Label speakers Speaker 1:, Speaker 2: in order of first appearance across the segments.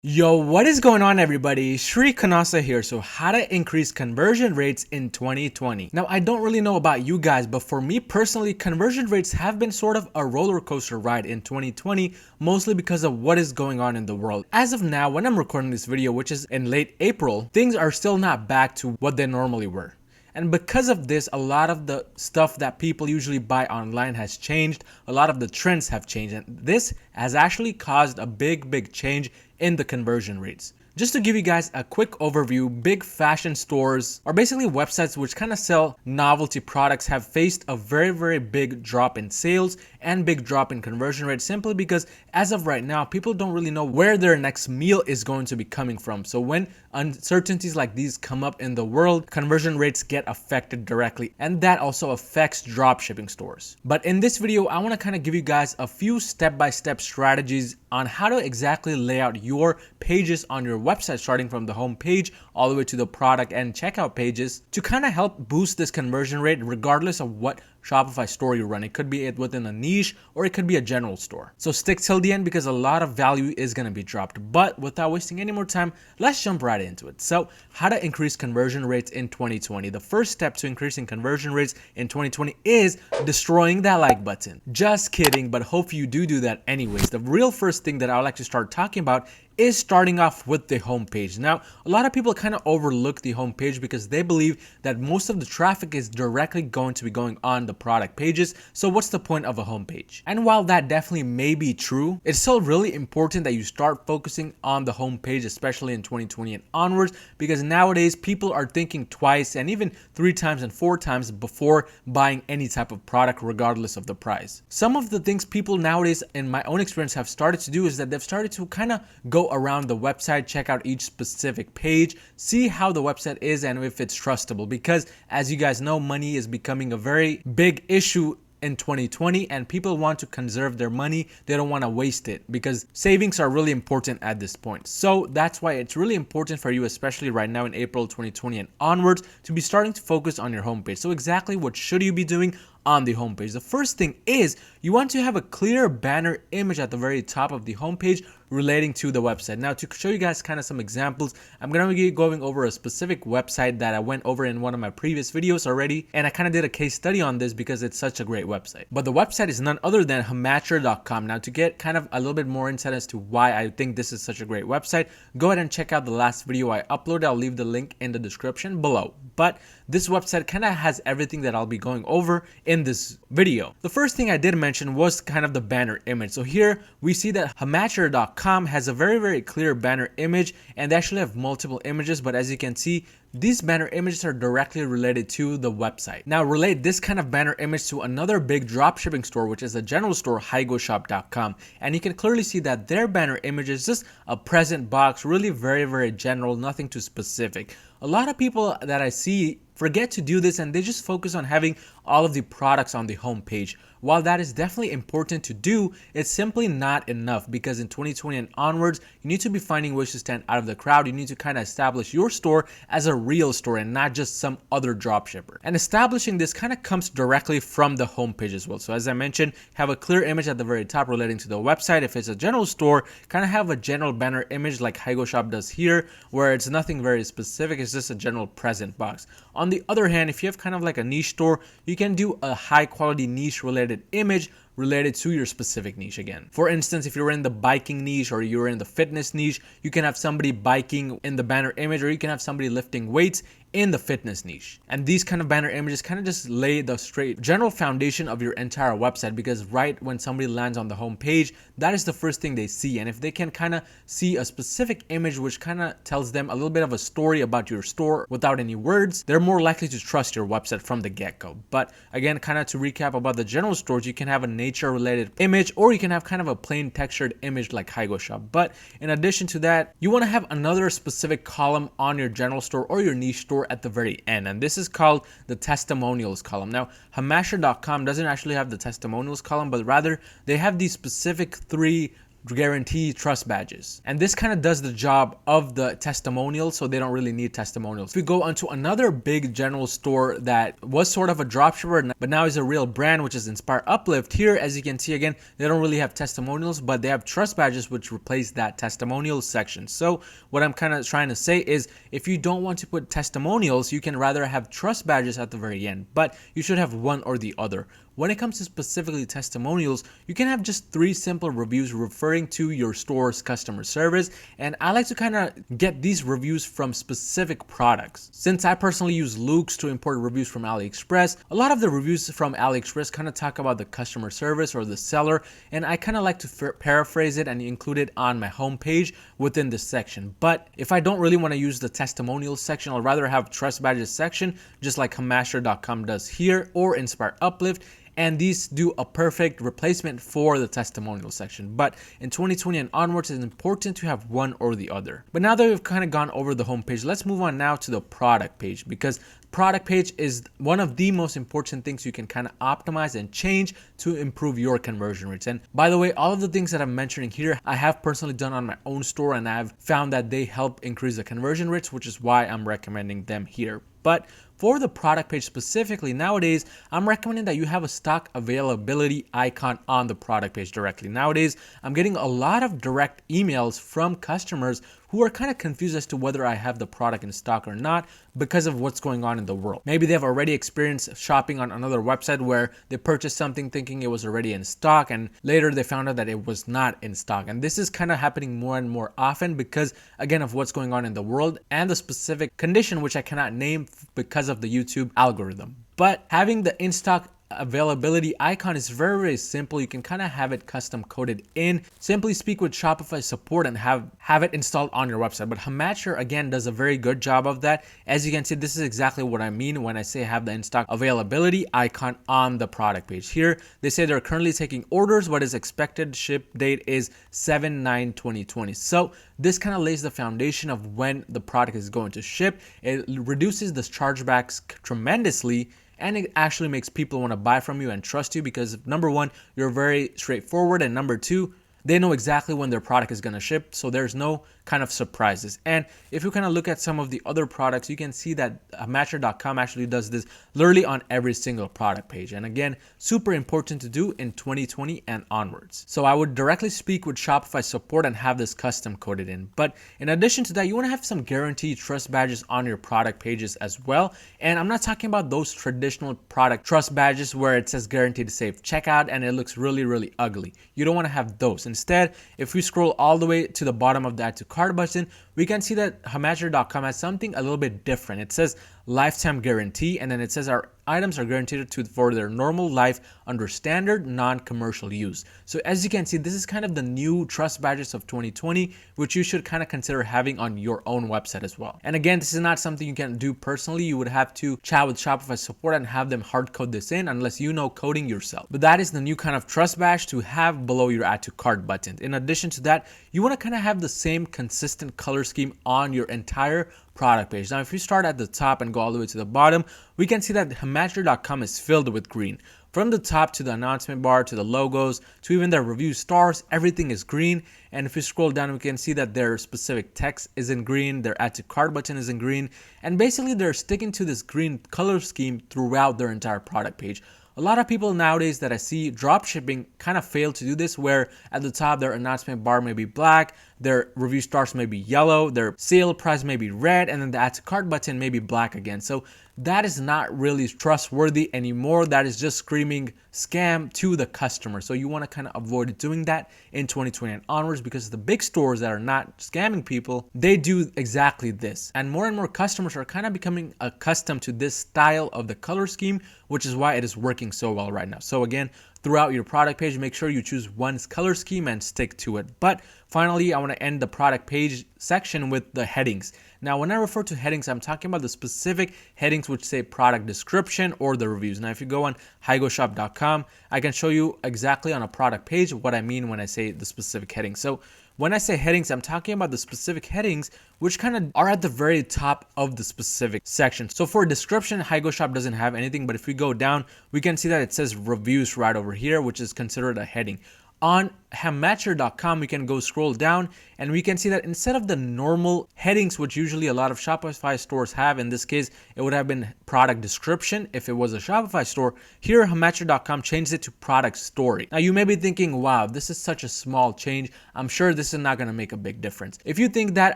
Speaker 1: Yo, what is going on everybody? Shri Kanase here. So how to increase conversion rates in 2020. Now, I don't really know about you guys, but for me personally, conversion rates have been sort of a roller coaster ride in 2020, mostly because of what is going on in the world. As of now, when I'm recording this video, which is in late April, things are still not back to what they normally were. And because of this, a lot of the stuff that people usually buy online has changed. A lot of the trends have changed. And this has actually caused a big change in the conversion rates. Just to give you guys a quick overview, big fashion stores, or basically websites which kind of sell novelty products, have faced a very big drop in sales and big drop in conversion rate, simply because as of right now, people don't really know where their next meal is going to be coming from. So when uncertainties like these come up in the world, conversion rates get affected directly, and that also affects dropshipping stores. But in this video, I want to kind of give you guys a few step-by-step strategies on how to exactly lay out your pages on your website, starting from the home page all the way to the product and checkout pages, to kind of help boost this conversion rate regardless of what Shopify store you run. It could be it within a niche, or it could be a general store. So stick till the end because a lot of value is going to be dropped. But without wasting any more time, let's jump right into it. So how to increase conversion rates in 2020. The first step to increasing conversion rates in 2020 is destroying that like button. Just kidding, but hope you do that anyways. The real first thing that I would like to start talking about is starting off with the homepage. Now, a lot of people kind of overlook the homepage because they believe that most of the traffic is directly going to be going on the product pages. So what's the point of a homepage? And while that definitely may be true, it's still really important that you start focusing on the homepage, especially in 2020 and onwards, because nowadays people are thinking twice and even 3 times and 4 times before buying any type of product, regardless of the price. Some of the things people nowadays, in my own experience, have started to do is that they've started to kind of go around the website, check out each specific page, see how the website is and if it's trustable, because as you guys know, money is becoming a very big issue in 2020 and people want to conserve their money. They don't want to waste it because savings are really important at this point. So that's why it's really important for you, especially right now in April 2020 and onwards, to be starting to focus on your homepage. So exactly what should you be doing on the homepage? The first thing is you want to have a clear banner image at the very top of the homepage relating to the website. Now, to show you guys kind of some examples, I'm going to be going over a specific website that I went over in one of my previous videos already, and I kind of did a case study on this because it's such a great website. But the website is none other than shorturl.at. Now, to get kind of a little bit more insight as to why I think this is such a great website, go ahead and check out the last video I uploaded. I'll leave the link in the description below. But this website kind of has everything that I'll be going over in this video. The first thing I did mention was kind of the banner image. So here we see that shorturl.at has a very clear banner image, and they actually have multiple images, but as you can see, these banner images are directly related to the website. Now, relate this kind of banner image to another big dropshipping store, which is a general store, shop.com, and you can clearly see that their banner image is just a present box, really very general, nothing too specific. A lot of people that I see forget to do this and they just focus on having all of the products on the home page. While that is definitely important to do, it's simply not enough, because in 2020 and onwards, you need to be finding ways to stand out of the crowd. You need to kind of establish your store as a real store and not just some other dropshipper. And establishing this kind of comes directly from the homepage as well. So as I mentioned, have a clear image at the very top relating to the website. If it's a general store, kind of have a general banner image like Shop does here, where it's nothing very specific. It's just a general present box. On the other hand, if you have kind of like a niche store, you can do a high quality niche related image related to your specific niche again. For instance, if you're in the biking niche or you're in the fitness niche, you can have somebody biking in the banner image, or you can have somebody lifting weights in the fitness niche. And these kind of banner images kind of just lay the straight general foundation of your entire website, because right when somebody lands on the home page, that is the first thing they see. And if they can kind of see a specific image which kind of tells them a little bit of a story about your store without any words, they're more likely to trust your website from the get-go. But again, kind of to recap about the general stores, you can have a nature related image, or you can have kind of a plain textured image like Shop. But in addition to that, you want to have another specific column on your general store or your niche store at the very end, and this is called the Testimonials column. Now, shorturl.com doesn't actually have the Testimonials column, but rather they have these specific 3 guarantee trust badges. And this kind of does the job of the testimonials, so they don't really need testimonials. If we go onto another big general store that was sort of a dropshipper, but now is a real brand, which is Inspire Uplift. Here, as you can see, again, they don't really have testimonials, but they have trust badges, which replace that testimonials section. So what I'm kind of trying to say is, if you don't want to put testimonials, you can rather have trust badges at the very end, but you should have one or the other. When it comes to specifically testimonials, you can have just 3 simple reviews referring to your store's customer service. And I like to kind of get these reviews from specific products. Since I personally use Luke's to import reviews from AliExpress, a lot of the reviews from AliExpress kind of talk about the customer service or the seller. And I kind of like to paraphrase it and include it on my homepage within this section. But if I don't really want to use the testimonials section, I'll rather have trust badges section, just like shorturl.com does here, or Inspire Uplift. And these do a perfect replacement for the testimonial section. But in 2020 and onwards, it's important to have one or the other. But now that we've kind of gone over the homepage, let's move on now to the product page, because product page is one of the most important things you can kind of optimize and change to improve your conversion rates. And by the way, all of the things that I'm mentioning here, I have personally done on my own store, and I've found that they help increase the conversion rates, which is why I'm recommending them here. But for the product page specifically, nowadays, I'm recommending that you have a stock availability icon on the product page directly. Nowadays, I'm getting a lot of direct emails from customers who are kind of confused as to whether I have the product in stock or not because of what's going on in the world. Maybe they've already experienced shopping on another website where they purchased something thinking it was already in stock, and later they found out that it was not in stock. And this is kind of happening more and more often because, again, of what's going on in the world and the specific condition, which I cannot name because of the YouTube algorithm. But having the in-stock availability icon is very, very simple. You can kind of have it custom coded in. Simply speak with Shopify support and have it installed on your website. But Hamacher, again, does a very good job of that. As you can see, this is exactly what I mean when I say have the in-stock availability icon on the product page. Here, they say they're currently taking orders. What is expected ship date is 7/9/2020. So this kind of lays the foundation of when the product is going to ship. It reduces the chargebacks tremendously, and it actually makes people want to buy from you and trust you because, number one, you're very straightforward, and number two, they know exactly when their product is going to ship, so there's no kind of surprises. And if you kind of look at some of the other products, you can see that Matcher.com actually does this literally on every single product page. And again, super important to do in 2020 and onwards. So I would directly speak with Shopify support and have this custom coded in. But in addition to that, you want to have some guaranteed trust badges on your product pages as well. And I'm not talking about those traditional product trust badges where it says guaranteed safe checkout and it looks really, really ugly. You don't want to have those. Instead, if we scroll all the way to the bottom of the add to cart button, we can see that Hamacher.com has something a little bit different. It says lifetime guarantee, and then it says our items are guaranteed for their normal life under standard non-commercial use. So as you can see, this is kind of the new trust badges of 2020, which you should kind of consider having on your own website as well. And again, this is not something you can do personally. You would have to chat with Shopify support and have them hard code this in unless you know coding yourself. But that is the new kind of trust badge to have below your add to cart button. In addition to that, you want to kind of have the same consistent color scheme on your entire product page. Now, if you start at the top and go all the way to the bottom, we can see that Hamacher.com is filled with green. From the top to the announcement bar, to the logos, to even their review stars, everything is green. And if you scroll down, we can see that their specific text is in green, their add to cart button is in green, and basically they're sticking to this green color scheme throughout their entire product page. A lot of people nowadays that I see drop shipping kind of fail to do this, where at the top their announcement bar may be black, their review stars may be yellow, their sale price may be red, and then the add to cart button may be black again. So that is not really trustworthy anymore. That is just screaming scam to the customer. So you want to kind of avoid doing that in 2020 and onwards, because the big stores that are not scamming people, they do exactly this. And more customers are kind of becoming accustomed to this style of the color scheme, which is why it is working so well right now. So again, throughout your product page, make sure you choose one color scheme and stick to it. But finally, I want to end the product page section with the headings. Now, when I refer to headings, I'm talking about the specific headings which say product description or the reviews. Now, if you go on higoshop.com, I can show you exactly on a product page what I mean when I say the specific headings. So when I say headings, I'm talking about the specific headings which kind of are at the very top of the specific section. So for description, HigoShop doesn't have anything, but if we go down, we can see that it says reviews right over here, which is considered a heading. On Hamacher.com, we can go scroll down and we can see that instead of the normal headings, which usually a lot of Shopify stores have, in this case, it would have been product description if it was a Shopify store. Here, Hamacher.com changed it to product story. Now, you may be thinking, wow, this is such a small change. I'm sure this is not going to make a big difference. If you think that,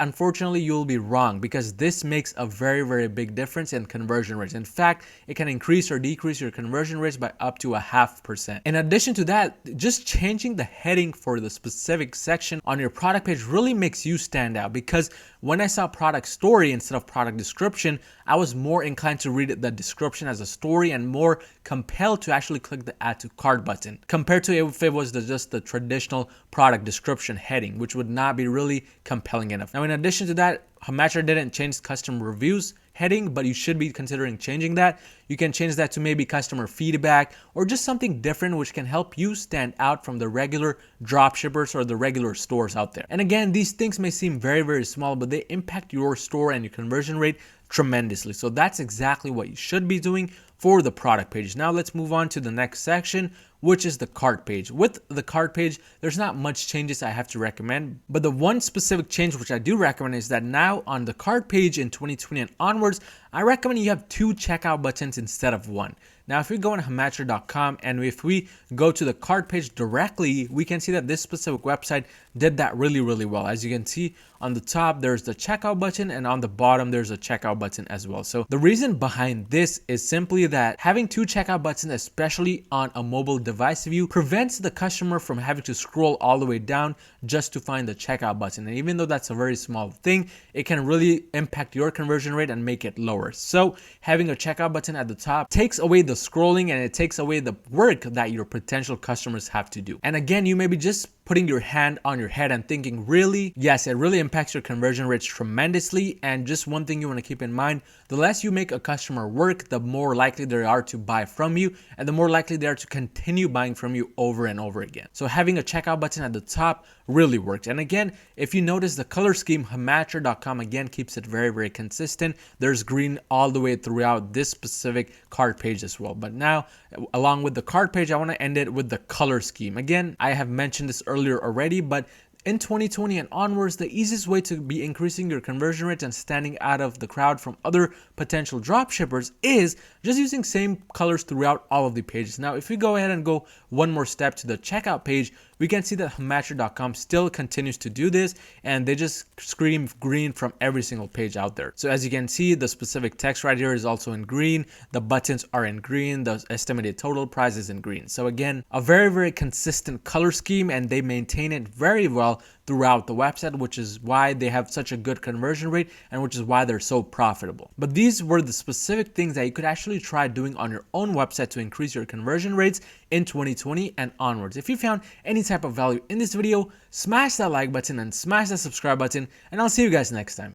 Speaker 1: unfortunately, you'll be wrong, because this makes a very, very big difference in conversion rates. In fact, it can increase or decrease your conversion rates by up to 0.5%. In addition to that, just changing the heading for the specific section on your product page really makes you stand out, because when I saw product story instead of product description, I was more inclined to read the description as a story and more compelled to actually click the add to cart button compared to if it was just the traditional product description heading, which would not be really compelling enough. Now, in addition to that, Hamacher didn't change customer reviews heading, but you should be considering changing that. You can change that to maybe customer feedback or just something different which can help you stand out from the regular dropshippers or the regular stores out there. And again, these things may seem very, very small, but they impact your store and your conversion rate tremendously. So that's exactly what you should be doing for the product page. Now let's move on to the next section, which is the cart page. With the cart page, there's not much changes I have to recommend, but the one specific change which I do recommend is that now on the cart page in 2020 and onwards, I recommend you have 2 checkout buttons instead of 1. Now, if we go on Hamacher.com and if we go to the cart page directly, we can see that this specific website did that really, really well. As you can see on the top, there's the checkout button, and on the bottom, there's a checkout button as well. So the reason behind this is simply that having 2 checkout buttons, especially on a mobile device view, prevents the customer from having to scroll all the way down just to find the checkout button. And even though that's a very small thing, it can really impact your conversion rate and make it lower. So having a checkout button at the top takes away the scrolling and it takes away the work that your potential customers have to do. And again, you may be just putting your hand on your head and thinking, really? Yes, it really impacts your conversion rates tremendously. And just one thing you want to keep in mind, the less you make a customer work, the more likely they are to buy from you and the more likely they are to continue buying from you over and over again. So having a checkout button at the top really works. And again, if you notice the color scheme, Hamacher.com again keeps it very, very consistent. There's green all the way throughout this specific cart page as well. But now, along with the cart page, I want to end it with the color scheme. Again, I have mentioned this earlier already, but in 2020 and onwards, the easiest way to be increasing your conversion rates and standing out of the crowd from other potential dropshippers is just using same colors throughout all of the pages. Now, if we go ahead and go one more step to the checkout page, we can see that Hamacher.com still continues to do this, and they just scream green from every single page out there. So as you can see, the specific text right here is also in green. The buttons are in green. The estimated total price is in green. So again, a very, very consistent color scheme, and they maintain it very well throughout the website, which is why they have such a good conversion rate and which is why they're so profitable. But these were the specific things that you could actually try doing on your own website to increase your conversion rates in 2020 and onwards. If you found any type of value in this video, smash that like button and smash that subscribe button, and I'll see you guys next time.